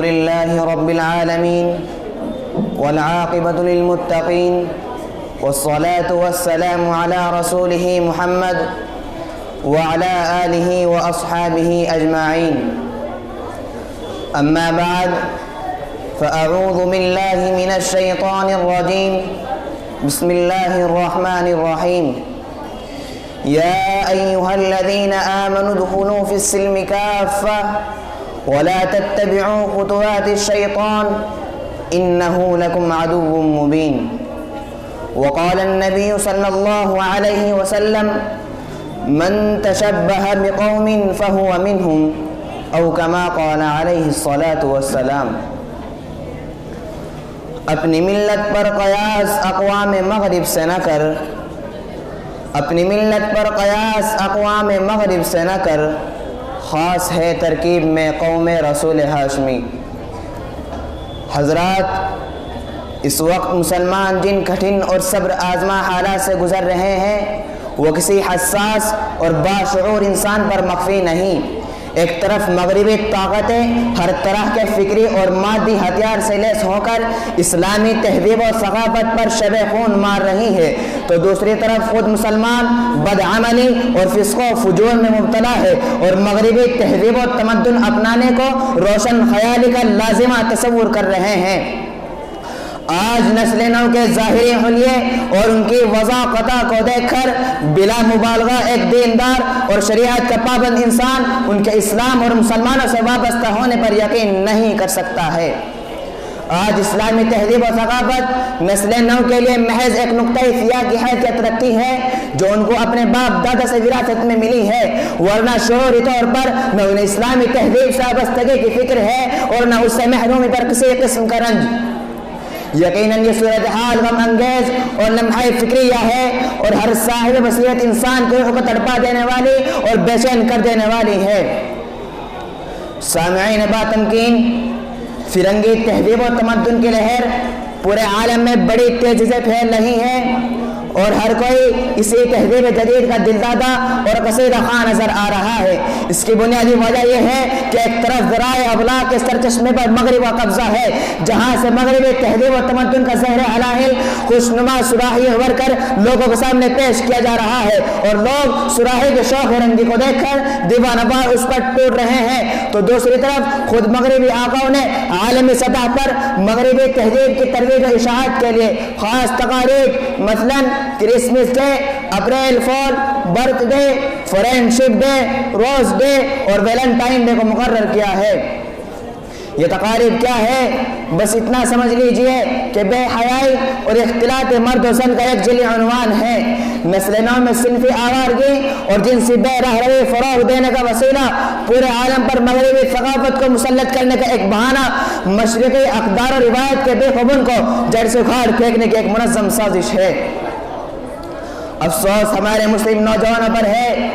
لله رب العالمين والعاقبة للمتقين والصلاة والسلام على رسوله محمد وعلى آله وأصحابه أجمعين. أما بعد، فأعوذ بالله من الشيطان الرجيم. بسم الله الرحمن الرحيم. يا أيها الذين آمنوا ادخلوا في السلم كافة ولا تتبعوا خطوات الشيطان إنه لكم عدو مبين. وقال النبي صلى الله عليه وسلم: من تشبه بقوم فهو منهم، او كما قال علیہ الصلاۃ والسلام. اپنی ملت پر قیاس اقوام مغرب سے نہ کر، اپنی ملت پر قیاس اقوام مغرب سے نہ کر، خاص ہے ترکیب میں قوم رسول ہاشمی. حضرات، اس وقت مسلمان جن کٹھن اور صبر آزما حالات سے گزر رہے ہیں وہ کسی حساس اور باشعور انسان پر مخفی نہیں. ایک طرف مغربی طاقتیں ہر طرح کے فکری اور مادی ہتھیار سے لیس ہو کر اسلامی تہذیب و ثقافت پر شب خون مار رہی ہے، تو دوسری طرف خود مسلمان بدعملی اور فسق و فجور میں مبتلا ہے اور مغربی تہذیب و تمدن اپنانے کو روشن خیالی کا لازمہ تصور کر رہے ہیں. آج نسل نو کے ظاہری حلیے اور ان کی وضاقتہ کو دیکھ کر بلا مبالغہ ایک دیندار اور شریعت کا پابند انسان ان کے اسلام اور مسلمانوں سے وابستہ ہونے پر یقین نہیں کر سکتا ہے. آج اسلامی تہذیب و ثقافت نسل نو کے لیے محض ایک نقطۂ سیاہ کی حیثیت رکھتی ہے جو ان کو اپنے باپ دادا سے وراثت میں ملی ہے، ورنہ شعوری طور پر نہ انہیں اسلامی تہذیب سے وابستگی کی فکر ہے اور نہ اس سے محرومی پر کسی قسم کا رنج. یقیناً یہ صورتحال غم انگیز اور لمحہ فکریہ ہے اور ہر صاحب بصیرت انسان کو روح کو تڑپا دینے والی اور بے چین کر دینے والی ہے. سامعین باتمکین، فرنگی تہذیب و تمدن کی لہر پورے عالم میں بڑی تیزی سے پھیل رہی ہے اور ہر کوئی اسی تہذیب جدید کا دلدادہ اور قصیدہ خواں نظر آ رہا ہے. اس کی بنیادی وجہ یہ ہے کہ ایک طرف ذرائع ابلاغ کے سرچشمے پر مغرب کا قبضہ ہے، جہاں سے مغربی تہذیب و تمدن کا زہر حلاحل خوشنما سراہی بھر کر لوگوں کے سامنے پیش کیا جا رہا ہے اور لوگ سراہی کے شوق رنگی کو دیکھ کر دیوانہ وار اس پر ٹوٹ رہے ہیں، تو دوسری طرف خود مغربی آقاؤں نے عالمی سطح پر مغربی تہذیب کی ترویج و اشاعت کے لیے خاص تقاریب، مثلاً Christmas day, April fool, birthday, friendship day, rose day اور ویلنٹائن ڈے کو مقرر کیا ہے. یہ تقاریب کیا ہے؟ بس اتنا سمجھ لیجئے کہ بے حیائی اور اختلاط مرد و زن کا ایک جلی عنوان ہے. نسل نو میں صنفی آوارگی اور جنسی بے رہروی فروغ دینے کا وسیلہ پورے عالم پر مغربی ثقافت کو مسلط کرنے کا ایک بہانہ، مشرقی اقدار و روایت کے بے خبن کو جڑ سے اکھاڑ پھینکنے کی ایک منظم سازش ہے. افسوس ہمارے مسلم نوجوانوں پر ہے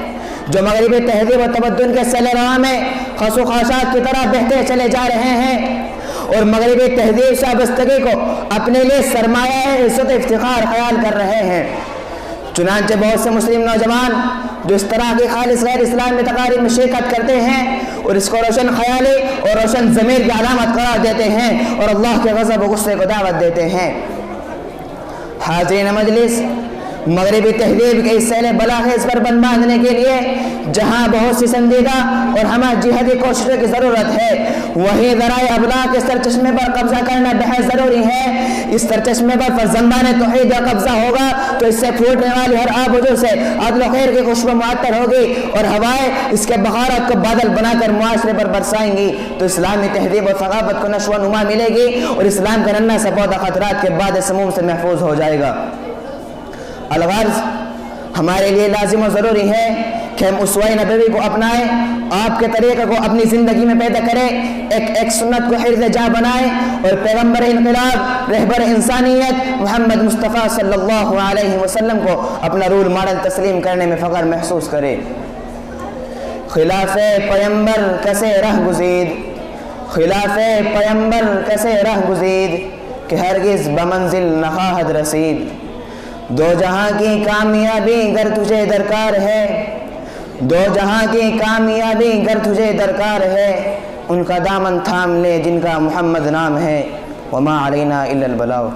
جو مغربی تہذیب و تمدن کے سیل رواں میں خس و خاشاک کی طرح بہتے چلے جا رہے ہیں اور مغربی تہذیب سے وابستگی کو اپنے لیے سرمایہ عزت و افتخار خیال کر رہے ہیں. چنانچہ بہت سے مسلم نوجوان جو اس طرح کی خالص غیر اسلامی تقاریب میں شرکت کرتے ہیں اور اس کو روشن خیالی اور روشن ضمیر کی علامت قرار دیتے ہیں اور اللہ کے غضب و غصے کو دعوت دیتے ہیں. حاضرین مجلس، مغربی تہذیب کے اس سیل بلاخیز پر بند باندھنے کے لیے جہاں بہت سی سنجیدہ اور ہمہ جہتی کوششوں کی ضرورت ہے، وہیں ذرائع ابلاغ کے سرچشمے پر قبضہ کرنا بہت ضروری ہے. اس سرچشمے پر فرزندان توحید کا قبضہ ہوگا تو اس سے پھوٹنے والی ہر آب و جو سے عدل و خیر کی خوشبو معطر ہوگی اور ہوائیں اس کے بخارات کو بادل بنا کر معاشرے پر برسائیں گی، تو اسلامی تہذیب و ثقافت کو نشو و نما ملے گی اور اسلام کا ننھا سا پودا خطرات کے بعد سموم سے محفوظ ہو جائے گا. الغرض، ہمارے لیے لازم و ضروری ہے کہ ہم اسوہ نبوی کو اپنائیں، آپ کے طریقے کو اپنی زندگی میں پیدا کریں، ایک سنت کو حرز جا بنائیں اور پیغمبر انقلاب رہبر انسانیت محمد مصطفیٰ صلی اللہ علیہ وسلم کو اپنا رول ماڈل تسلیم کرنے میں فخر محسوس کریں. خلاف پیمبر کسے رہ گزید، خلاف پیمبر کسے رہ گزید کہ ہرگز بمنزل نخواہد رسید. دو جہاں کی کامیابی گر تجھے درکار ہے، دو جہاں کی کامیابی گر تجھے درکار ہے، ان کا دامن تھام لیں جن کا محمد نام ہے۔ وما علینا الا البلاغ۔